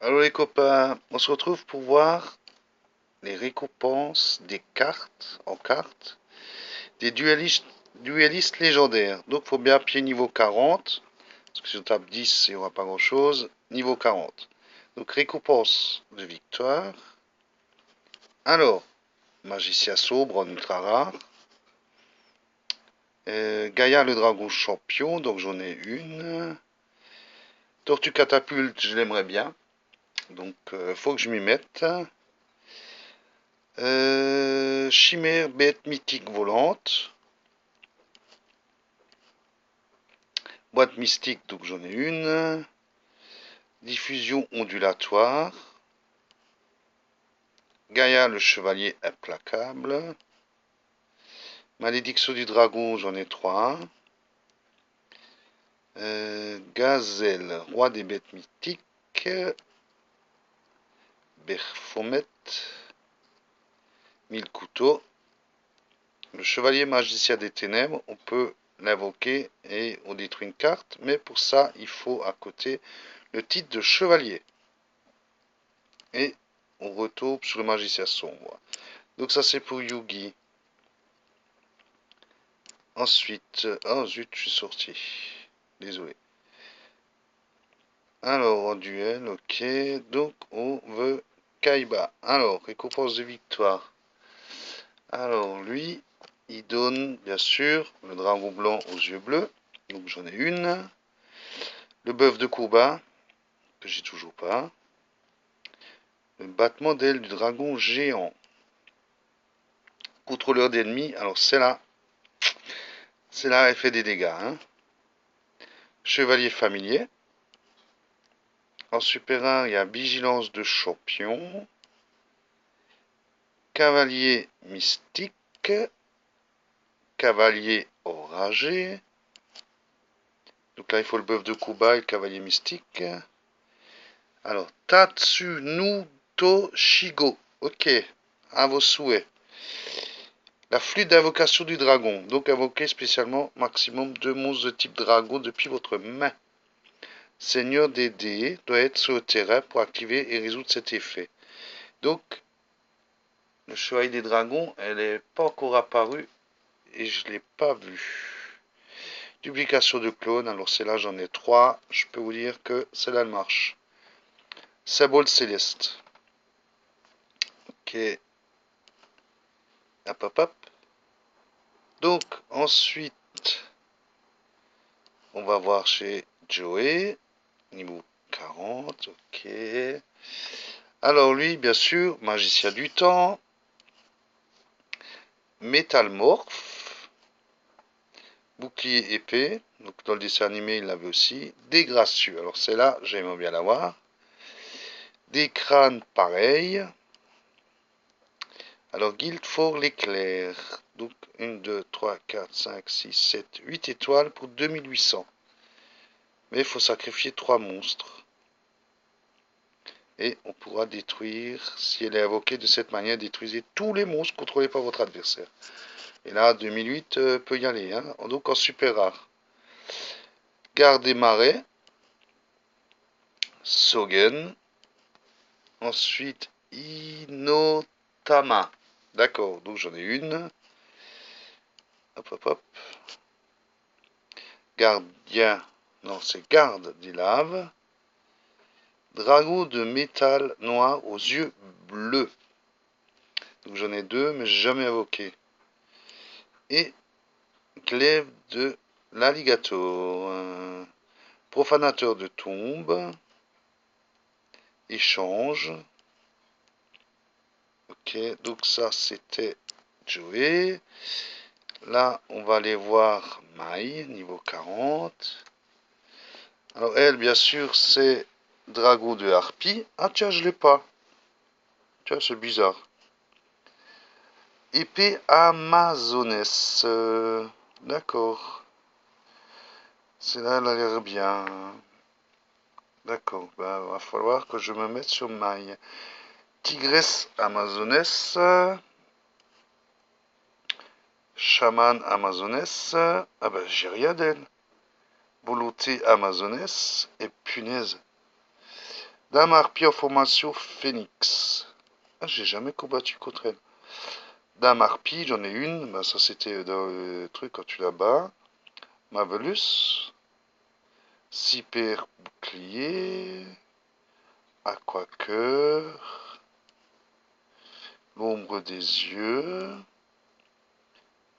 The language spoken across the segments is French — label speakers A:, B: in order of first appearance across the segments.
A: Alors les copains, on se retrouve pour voir les récompenses des cartes en cartes des duellistes légendaires. Donc il faut bien appuyer niveau 40, parce que si on tape 10, il n'y aura pas grand chose. Niveau 40. Donc récompense de victoire. Alors, Magicien Sobre en ultra rare. Gaïa le dragon champion, donc j'en ai une. Tortue catapulte, je l'aimerais bien. Donc faut que je m'y mette. Chimère bête mythique volante. Boîte mystique, donc j'en ai une. Diffusion ondulatoire. Gaïa le chevalier implacable. Malédiction du dragon, j'en ai trois. Gazelle, roi des bêtes mythiques. Berfomet. 1000 couteaux. Le chevalier magicien des ténèbres, on peut l'invoquer et on détruit une carte, mais pour ça, il faut à côté le titre de chevalier. Et on retombe sur le magicien sombre. Donc ça c'est pour Yugi. Ensuite, oh zut, je suis sorti. Désolé. Alors en duel, ok. Donc on veut Kaiba. Alors, récompense de victoire. Alors lui, il donne bien sûr le dragon blanc aux yeux bleus. Donc j'en ai une. Le bœuf de combat, que j'ai toujours pas. Le battement d'aile du dragon géant. Contrôleur d'ennemis, alors celle-là, elle fait des dégâts. Hein. Chevalier familier. En super rare, il y a vigilance de champion. Cavalier mystique. Cavalier oragé. Donc là, il faut le bœuf de Kuba et le cavalier mystique. Alors, Tatsunuto Shigo. Ok, à vos souhaits. La flûte d'invocation du dragon. Donc, invoquez spécialement maximum 2 monstres de type dragon depuis votre main. Seigneur des dés doit être sur le terrain pour activer et résoudre cet effet. Donc, le chevalier des dragons, elle n'est pas encore apparue et je ne l'ai pas vue. Duplication de clone, alors celle-là j'en ai 3. Je peux vous dire que celle-là elle marche. Symbole céleste. Ok. Hop hop hop. Donc ensuite, on va voir chez Joey. Niveau 40. Ok. Alors lui, bien sûr, magicien du temps. Métalmorphe. Bouclier épée. Donc dans le dessin animé, il l'avait aussi. Dégracieux. Alors celle-là, j'aimerais bien l'avoir. Des crânes pareils. Alors, Guildford l'éclair. Donc, 1, 2, 3, 4, 5, 6, 7, 8 étoiles pour 2800. Mais il faut sacrifier 3 monstres. Et on pourra détruire, si elle est invoquée de cette manière, détruisez tous les monstres contrôlés par votre adversaire. Et là, 2008 peut y aller. Hein. Donc, en super rare. Garde des marais. Sogen. Ensuite, Inotama. D'accord, donc j'en ai une. Hop, hop, hop. Gardien. Non, c'est garde des laves. Dragon de métal noir aux yeux bleus. Donc j'en ai deux, mais jamais invoqué. Et glaive de l'alligator. Profanateur de tombe. Échange. Ok, donc ça c'était Joey. Là, on va aller voir Mai, niveau 40. Alors elle, bien sûr, c'est Dragon de Harpie. Ah tiens, je l'ai pas. Tiens, c'est bizarre. Épée Amazonesse. D'accord. Celle-là, elle a l'air bien. D'accord. Bah, va falloir que je me mette sur maille. Tigresse Amazonesse. Chaman Amazonesse. Ah bah, j'ai rien d'elle. Volonté Amazonesse. Et punaise. Dame harpie en formation phénix. Ah, j'ai jamais combattu contre elle. Dame harpie, j'en ai une. Bah, ça, c'était dans le truc quand tu la bats. Marvelous. Cyper bouclier. Aquacœur. L'ombre des yeux.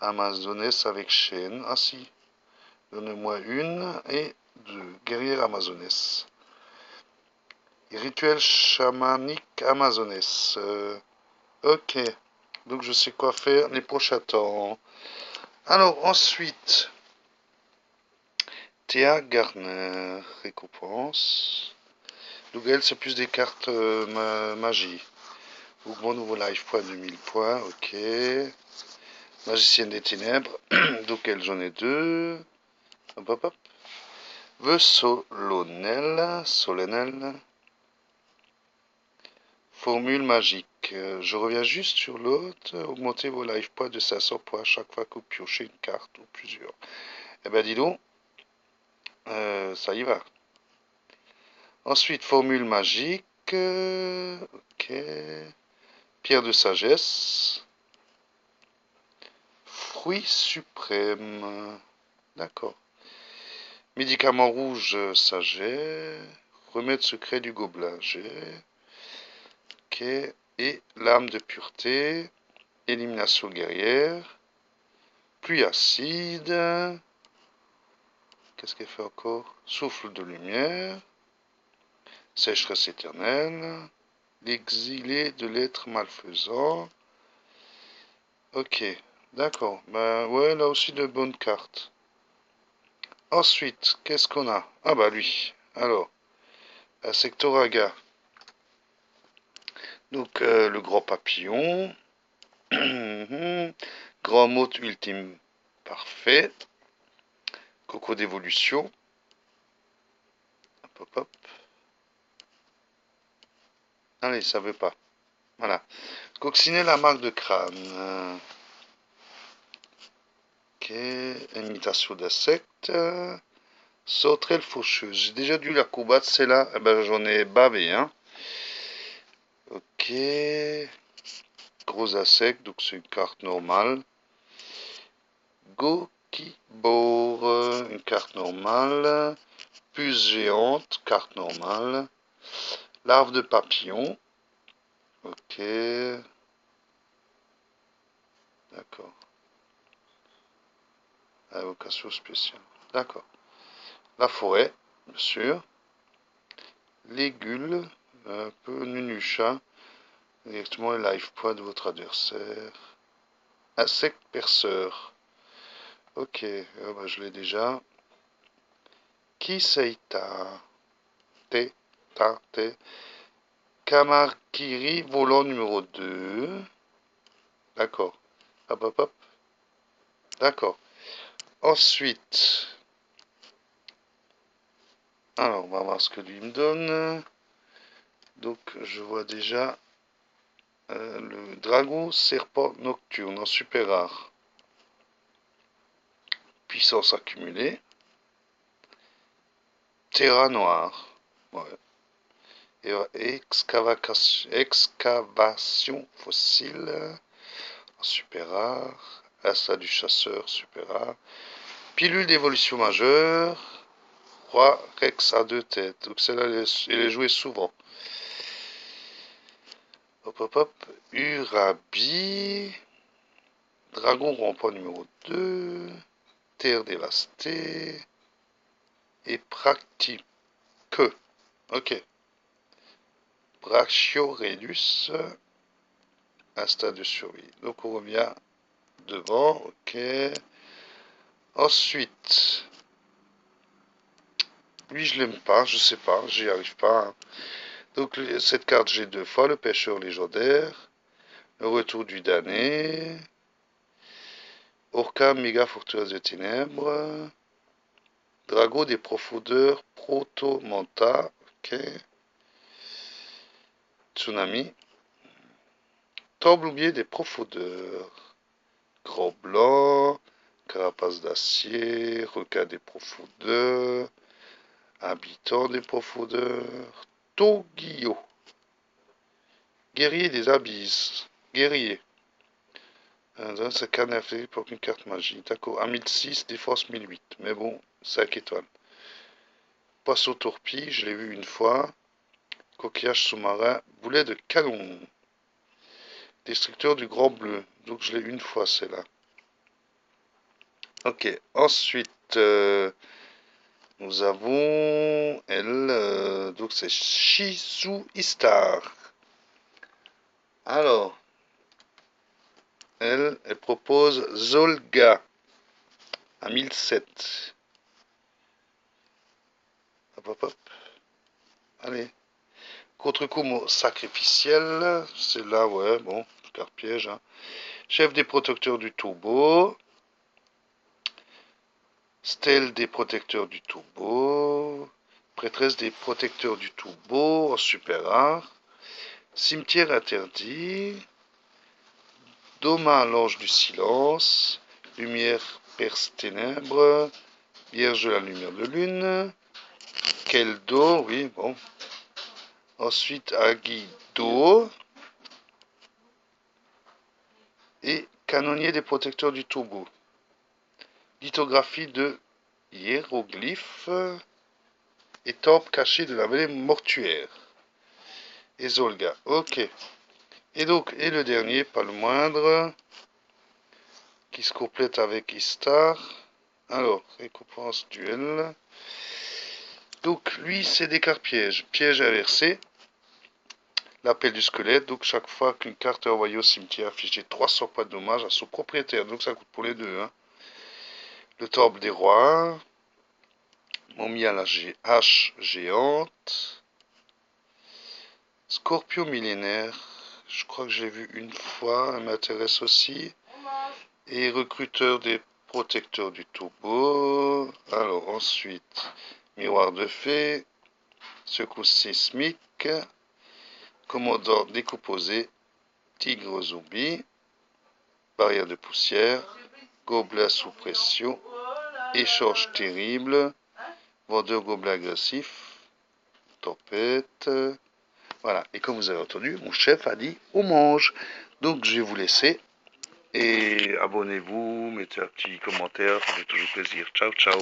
A: Amazonesse avec chaîne. Ah si. Donne-moi une et deux. Guerrière amazonesse. Rituel chamanique amazonesse. Ok. Donc je sais quoi faire les prochains temps. Alors ensuite, Théa Garner, récompense. Donc elle, c'est plus des cartes magie. Mouvement nouveau life point 2000 points, ok. Magicienne des ténèbres, donc elle, j'en ai deux. Hop, hop, hop. Vœux solennel. Formule magique. Je reviens juste sur l'autre. Augmentez vos life points de 500 points à chaque fois que vous piochez une carte ou plusieurs. Eh ben dis donc, ça y va. Ensuite, formule magique. Ok. Pierre de sagesse. Fruit suprême. D'accord. Médicament rouge, ça j'ai. Remède secret du gobelin, j'ai. Ok. Et lame de pureté. Élimination guerrière. Pluie acide. Qu'est-ce qu'elle fait encore? Souffle de lumière. Sécheresse éternelle. L'exilé de l'être malfaisant. Ok, d'accord. Ben ouais, là aussi de bonnes cartes. Ensuite, qu'est-ce qu'on a? Ah bah lui. Alors, Sectoraga. Donc le grand papillon. Grand mot ultime. Parfait. Coco d'évolution. Hop, hop, hop. Allez, ça veut pas. Voilà. Coccinelle la marque de crâne. Ok. Imitation d'insectes. Sauterelle faucheuse. J'ai déjà dû la combattre, celle-là. Eh ben, j'en ai bavé, hein. Ok. Gros insecte, donc c'est une carte normale. Gokibor, une carte normale. Puce géante, carte normale. Larve de papillon. Ok. D'accord. Invocation spéciale. D'accord. La forêt, bien sûr. Légule, un peu Nunucha. Directement le life point de votre adversaire. Insecte perceur. Ok, bah, je l'ai déjà. Kiseita. T. Ta. T. Kamakiri, volant numéro 2. D'accord. Hop, hop, hop. D'accord. Ensuite, alors, on va voir ce que lui me donne. Donc, je vois déjà le dragon serpent nocturne en super rare. Puissance accumulée. Terra noir. Ouais. Et excavation fossile. Super rare. Assa du chasseur, super rare. Pilule d'évolution majeure. Roi Rex à deux têtes. Donc celle-là, elle est jouée souvent. Hop, hop, hop. Urabi. Dragon rampant numéro 2. Terre dévastée. Et pratique. Ok. Brachioredus. Un stade de survie. Donc on revient devant. Ok. Ensuite. Lui, je l'aime pas. Je sais pas. J'y arrive pas, hein. Donc cette carte, j'ai deux fois. Le pêcheur légendaire. Le retour du damné. Orca méga forteresse de ténèbres. Drago des profondeurs. Protomanta. Ok. Tsunami. Temple oublié des profondeurs. Grand blanc. Carapace d'acier. Requin des profondeurs. Habitant des profondeurs. Togio. Guerrier des abysses. Guerrier. Ça carnet affecté pour une carte magie. D'accord. À 1006, défense 1008. Mais bon, 5 étoiles. Poisson torpille, je l'ai vu une fois. Coquillage sous-marin. Boulet de canon. Destructeur du grand bleu. Donc je l'ai une fois, celle-là. Ok. Ensuite, nous avons elle. Donc c'est Shizu Istar. Alors, elle propose Zolga à 1007. Hop, hop, hop. Allez. Contre-coup sacrificiel. C'est là, ouais, bon, carte piège. Hein. Chef des protecteurs du tombeau. Stèle des protecteurs du tombeau. Prêtresse des protecteurs du tombeau en super rare. Cimetière interdit. Doma l'ange du silence. Lumière perce ténèbres. Vierge de la lumière de lune. Keldo, oui, bon. Ensuite, Aguido. Et canonnier des protecteurs du tombeau. Lithographie de hiéroglyphes. Et temple caché de la vallée mortuaire. Et Zolga, ok. Et donc, et le dernier, pas le moindre, qui se complète avec Istar. Alors, récompense duel. Donc, lui, c'est des cartes pièges. Piège inversé. L'appel du squelette. Donc, chaque fois qu'une carte est envoyée au cimetière, afficher 300 points de dommage à son propriétaire. Donc, ça coûte pour les deux. Hein. Le temple des rois. Momie à la hache géante. Scorpio millénaire. Je crois que j'ai vu une fois. Elle m'intéresse aussi. Et recruteur des protecteurs du tombeau. Alors ensuite, miroir de fée, secousse sismique, commandant décomposé, tigre zombie, barrière de poussière, gobelin sous pression, échange terrible, vendeur gobelin agressif, tempête. Voilà, et comme vous avez entendu, mon chef a dit on mange. Donc je vais vous laisser. Et abonnez-vous, mettez un petit commentaire, ça fait toujours plaisir. Ciao, ciao.